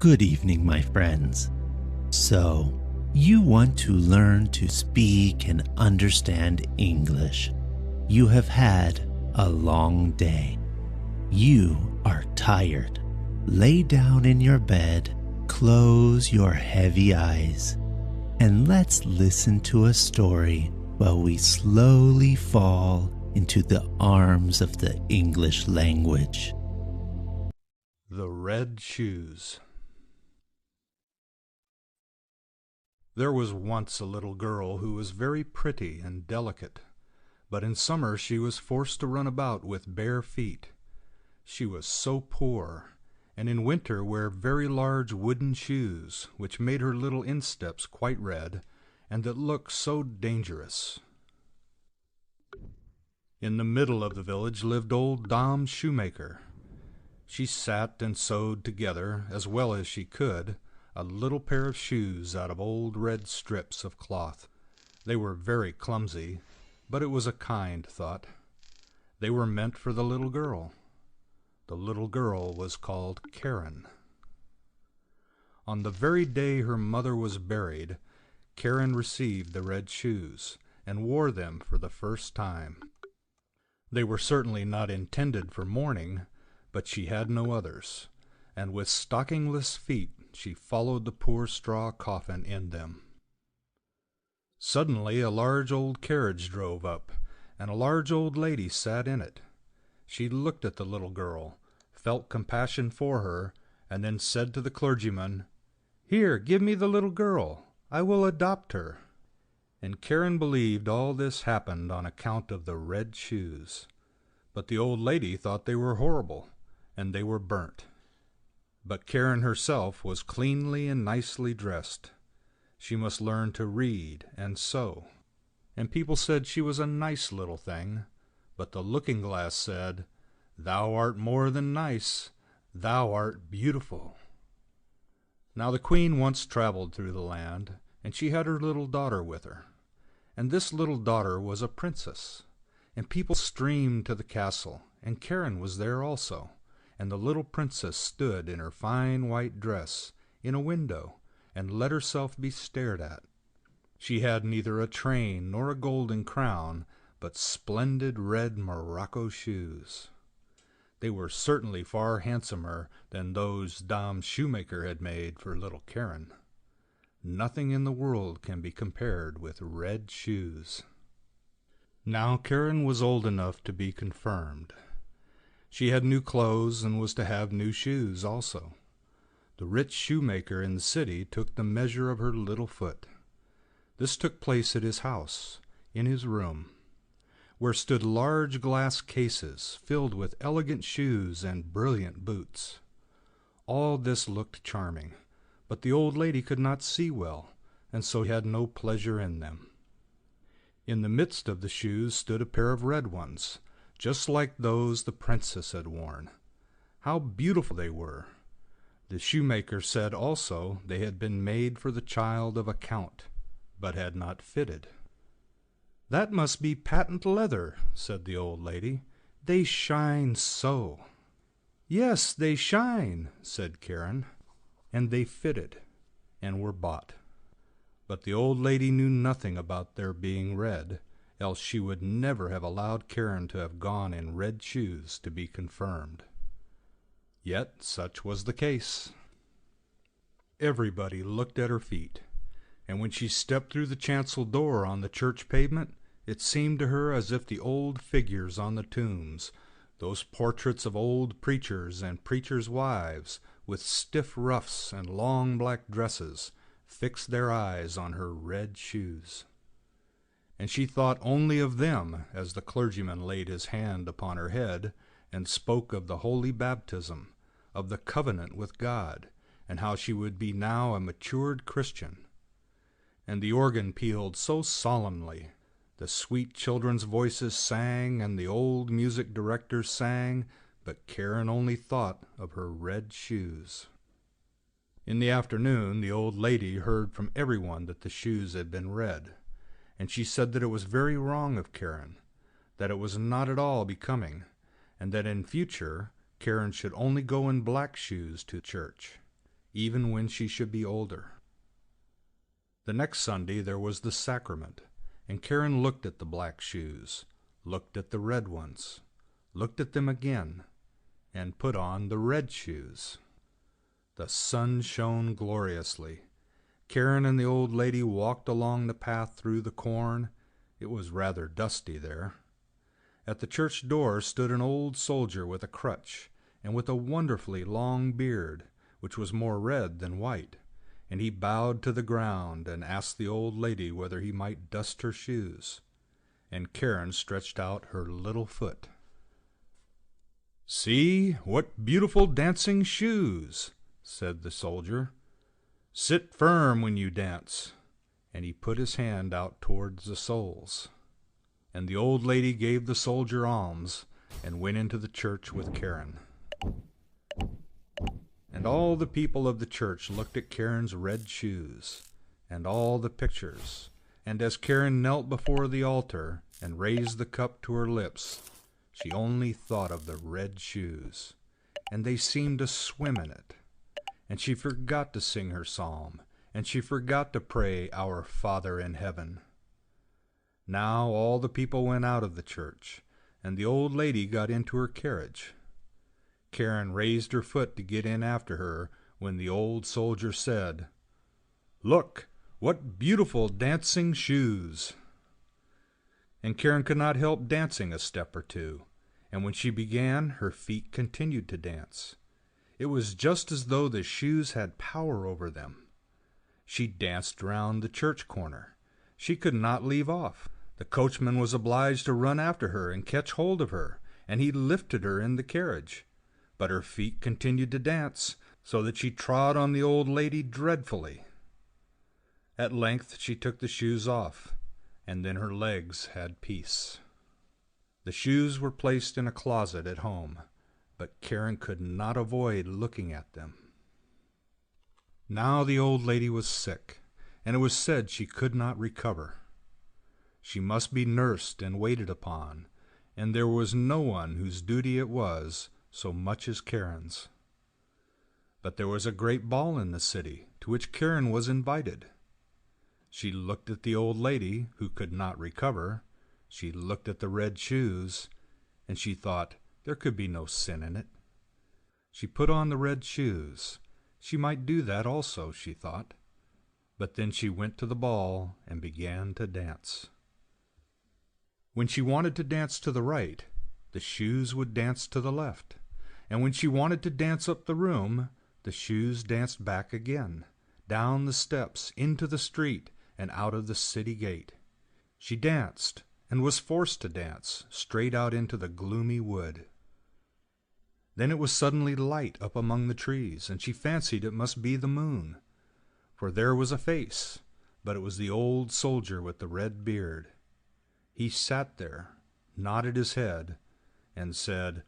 Good evening, my friends. So, you want to learn to speak and understand English. You have had a long day. You are tired. Lay down in your bed, close your heavy eyes, and let's listen to a story while we slowly fall into the arms of the English language. The Red Shoes. There was once a little girl who was very pretty and delicate, but in summer she was forced to run about with bare feet. She was so poor, and in winter wear very large wooden shoes, which made her little insteps quite red, and that looked so dangerous. In the middle of the village lived old Dame Shoemaker. She sat and sewed together, as well as she could, a little pair of shoes out of old red strips of cloth. They were very clumsy, but it was a kind thought. They were meant for the little girl. The little girl was called Karen. On the very day her mother was buried, Karen received the red shoes, and wore them for the first time. They were certainly not intended for mourning, but she had no others, and with stockingless feet she followed the poor straw coffin in them. Suddenly a large old carriage drove up, and a large old lady sat in it. She looked at the little girl, felt compassion for her, and then said to the clergyman, "Here, give me the little girl. I will adopt her." And Karen believed all this happened on account of the red shoes. But the old lady thought they were horrible, and they were burnt. But Karen herself was cleanly and nicely dressed. She must learn to read and sew. And people said she was a nice little thing, but the looking-glass said, "Thou art more than nice, thou art beautiful." Now the queen once traveled through the land, and she had her little daughter with her. And this little daughter was a princess, and people streamed to the castle, and Karen was there also. And the little princess stood in her fine white dress in a window and let herself be stared at. She had neither a train nor a golden crown, but splendid red morocco shoes. They were certainly far handsomer than those Dame Shoemaker had made for little Karen. Nothing in the world can be compared with red shoes. Now Karen was old enough to be confirmed. She had new clothes and was to have new shoes also. The rich shoemaker in the city took the measure of her little foot. This took place at his house, in his room, where stood large glass cases filled with elegant shoes and brilliant boots. All this looked charming, but the old lady could not see well, and so had no pleasure in them. In the midst of the shoes stood a pair of red ones, just like those the princess had worn. How beautiful they were! The shoemaker said also they had been made for the child of a count, but had not fitted. "That must be patent leather," said the old lady. "They shine so." "Yes, they shine," said Karen, and they fitted, and were bought. But the old lady knew nothing about their being red, else she would never have allowed Karen to have gone in red shoes to be confirmed. Yet such was the case. Everybody looked at her feet, and when she stepped through the chancel door on the church pavement, it seemed to her as if the old figures on the tombs, those portraits of old preachers and preachers' wives, with stiff ruffs and long black dresses, fixed their eyes on her red shoes. And she thought only of them as the clergyman laid his hand upon her head and spoke of the holy baptism, of the covenant with God, and how she would be now a matured Christian. And the organ pealed so solemnly, the sweet children's voices sang, and the old music directors sang, but Karen only thought of her red shoes. In the afternoon the old lady heard from everyone that the shoes had been red, and she said that it was very wrong of Karen, that it was not at all becoming, and that in future Karen should only go in black shoes to church. even when she should be older. The next Sunday there was the sacrament, and Karen looked at the black shoes, looked at the red ones, looked at them again, and put on the red shoes. The sun shone gloriously. Karen and the old lady walked along the path through the corn. It was rather dusty there. At the church door stood an old soldier with a crutch, and with a wonderfully long beard, which was more red than white, and he bowed to the ground and asked the old lady whether he might dust her shoes, and Karen stretched out her little foot. "See, what beautiful dancing shoes," said the soldier. "Sit firm when you dance," and he put his hand out towards the soles. And the old lady gave the soldier alms and went into the church with Karen. And all the people of the church looked at Karen's red shoes, and all the pictures, and as Karen knelt before the altar and raised the cup to her lips, she only thought of the red shoes, and they seemed to swim in it. And she forgot to sing her psalm, and she forgot to pray, "Our Father in heaven." Now all the people went out of the church, and the old lady got into her carriage. Karen raised her foot to get in after her, when the old soldier said, "Look, what beautiful dancing shoes!" And Karen could not help dancing a step or two, and when she began, her feet continued to dance. It was just as though the shoes had power over them. She danced round the church corner. She could not leave off. The coachman was obliged to run after her and catch hold of her, and he lifted her in the carriage. But her feet continued to dance, so that she trod on the old lady dreadfully. At length she took the shoes off, and then her legs had peace. The shoes were placed in a closet at home, but Karen could not avoid looking at them. Now the old lady was sick, and it was said she could not recover. She must be nursed and waited upon, and there was no one whose duty it was so much as Karen's. But there was a great ball in the city, to which Karen was invited. She looked at the old lady, who could not recover. She looked at the red shoes, and she thought there could be no sin in it. She put on the red shoes. She might do that also, she thought. But then she went to the ball and began to dance. When she wanted to dance to the right, the shoes would dance to the left. And when she wanted to dance up the room, the shoes danced back again, down the steps, into the street, and out of the city gate. She danced, and was forced to dance, straight out into the gloomy wood. Then it was suddenly light up among the trees, and she fancied it must be the moon. For there was a face, but it was the old soldier with the red beard. He sat there, nodded his head, and said,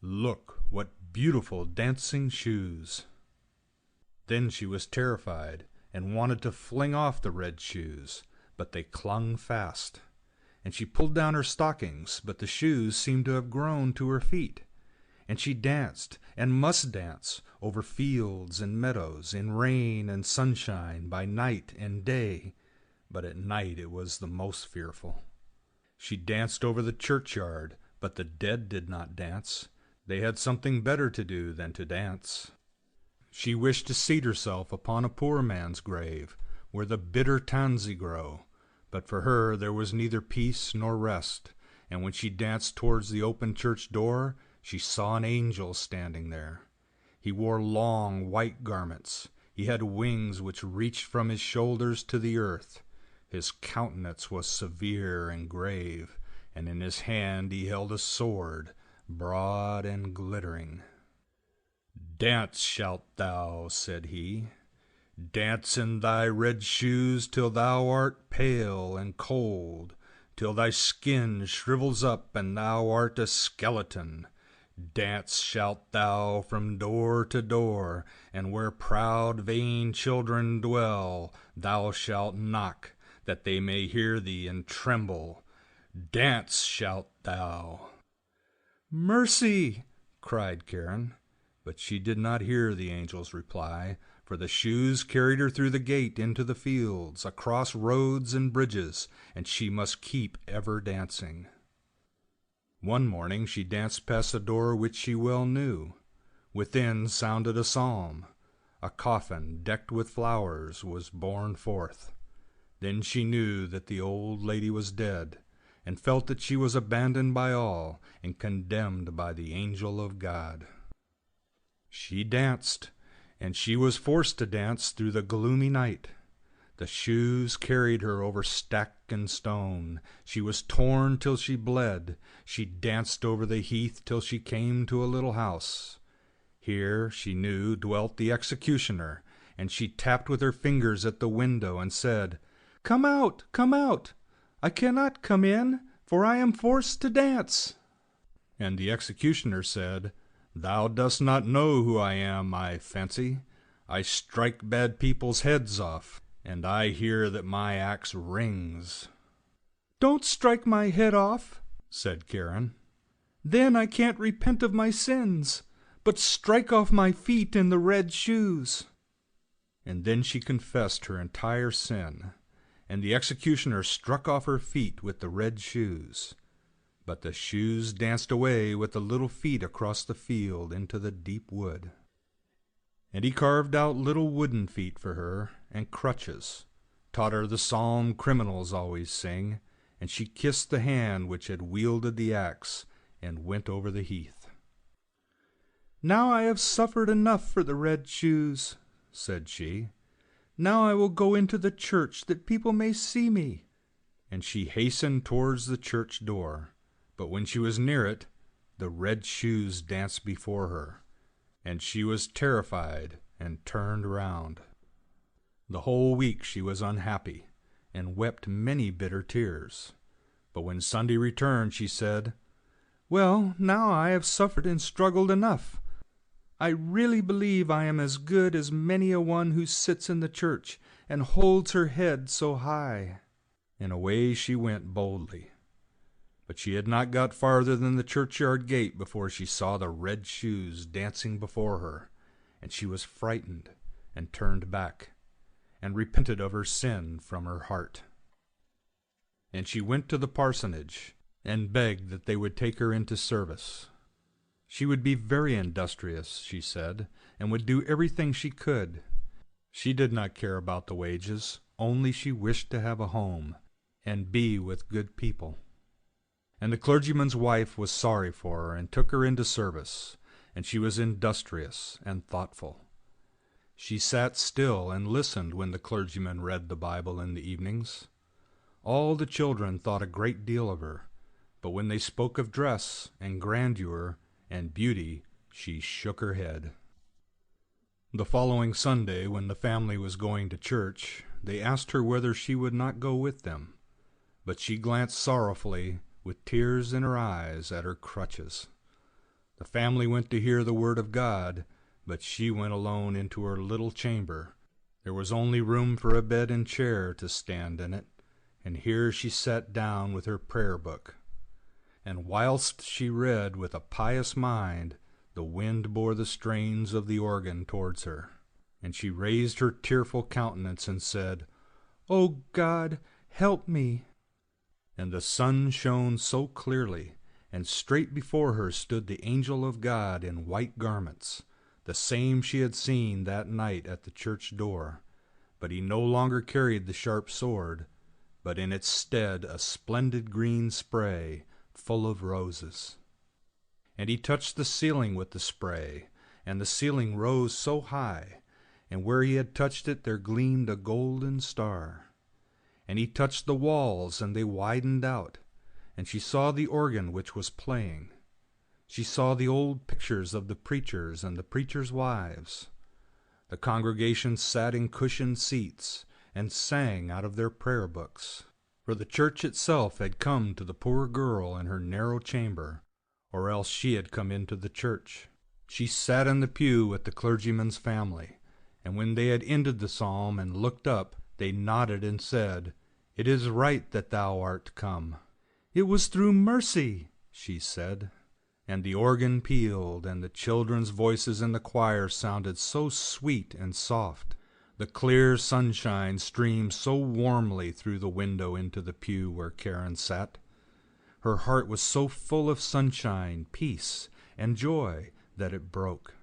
"Look, what beautiful dancing shoes!" Then she was terrified, and wanted to fling off the red shoes, but they clung fast. And she pulled down her stockings, but the shoes seemed to have grown to her feet. And she danced, and must dance, over fields and meadows, in rain and sunshine, by night and day, but at night it was the most fearful. She danced over the churchyard, but the dead did not dance. They had something better to do than to dance. She wished to seat herself upon a poor man's grave, where the bitter tansy grow, but for her there was neither peace nor rest, and when she danced towards the open church door, she saw an angel standing there. He wore long white garments. He had wings which reached from his shoulders to the earth. His countenance was severe and grave, and in his hand he held a sword, broad and glittering. "Dance shalt thou," said he. "Dance in thy red shoes till thou art pale and cold, till thy skin shrivels up and thou art a skeleton. Dance shalt thou from door to door, and where proud vain children dwell, thou shalt knock, that they may hear thee and tremble. Dance shalt thou." "Mercy!" cried Karen. But she did not hear the angel's reply, for the shoes carried her through the gate into the fields, across roads and bridges, and she must keep ever dancing. One morning she danced past a door which she well knew. Within sounded a psalm. A coffin decked with flowers was borne forth. Then she knew that the old lady was dead, and felt that she was abandoned by all and condemned by the angel of God. She danced, and she was forced to dance through the gloomy night. The shoes carried her over stack and stone. She was torn till she bled. She danced over the heath till she came to a little house. Here, she knew, dwelt the executioner, and she tapped with her fingers at the window and said, "Come out, come out! I cannot come in, for I am forced to dance." And the executioner said, "Thou dost not know who I am, I fancy. I strike bad people's heads off, and I hear that my axe rings." "Don't strike my head off," said Karen. "Then I can't repent of my sins, but strike off my feet in the red shoes." And then she confessed her entire sin, and the executioner struck off her feet with the red shoes. But the shoes danced away with the little feet across the field into the deep wood. And he carved out little wooden feet for her, and crutches, taught her the psalm criminals always sing, and she kissed the hand which had wielded the axe, and went over the heath. "Now I have suffered enough for the red shoes," said she. "Now I will go into the church, that people may see me." And she hastened towards the church door. But when she was near it, the red shoes danced before her, and she was terrified and turned round. The whole week she was unhappy, and wept many bitter tears. But when Sunday returned, she said, "Well, now I have suffered and struggled enough. I really believe I am as good as many a one who sits in the church and holds her head so high." And away she went boldly. But she had not got farther than the churchyard gate before she saw the red shoes dancing before her, and she was frightened and turned back, and repented of her sin from her heart. And she went to the parsonage, and begged that they would take her into service. She would be very industrious, she said, and would do everything she could. She did not care about the wages, only she wished to have a home, and be with good people. And the clergyman's wife was sorry for her, and took her into service, and she was industrious and thoughtful. She sat still and listened when the clergyman read the Bible in the evenings. All the children thought a great deal of her, but when they spoke of dress and grandeur and beauty, she shook her head. The following Sunday, when the family was going to church, they asked her whether she would not go with them, but she glanced sorrowfully, with tears in her eyes, at her crutches. The family went to hear the word of God, but she went alone into her little chamber. There was only room for a bed and chair to stand in it, and here she sat down with her prayer book. And whilst she read with a pious mind, the wind bore the strains of the organ towards her, and she raised her tearful countenance and said, "O God, help me." And the sun shone so clearly, and straight before her stood the angel of God in white garments, the same she had seen that night at the church door. But he no longer carried the sharp sword, but in its stead a splendid green spray full of roses. And he touched the ceiling with the spray, and the ceiling rose so high, and where he had touched it there gleamed a golden star. And he touched the walls, and they widened out, and she saw the organ which was playing. She saw the old pictures of the preachers and the preachers' wives. The congregation sat in cushioned seats, and sang out of their prayer books. For the church itself had come to the poor girl in her narrow chamber, or else she had come into the church. She sat in the pew with the clergyman's family, and when they had ended the psalm and looked up, they nodded and said, "It is right that thou art come." "It was through mercy," she said. and the organ pealed, and the children's voices in the choir sounded so sweet and soft. The clear sunshine streamed so warmly through the window into the pew where Karen sat. Her heart was so full of sunshine, peace, and joy that it broke.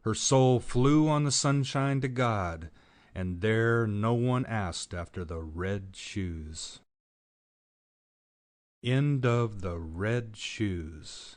Her soul flew on the sunshine to God, and there no one asked after the red shoes. End of the Red Shoes.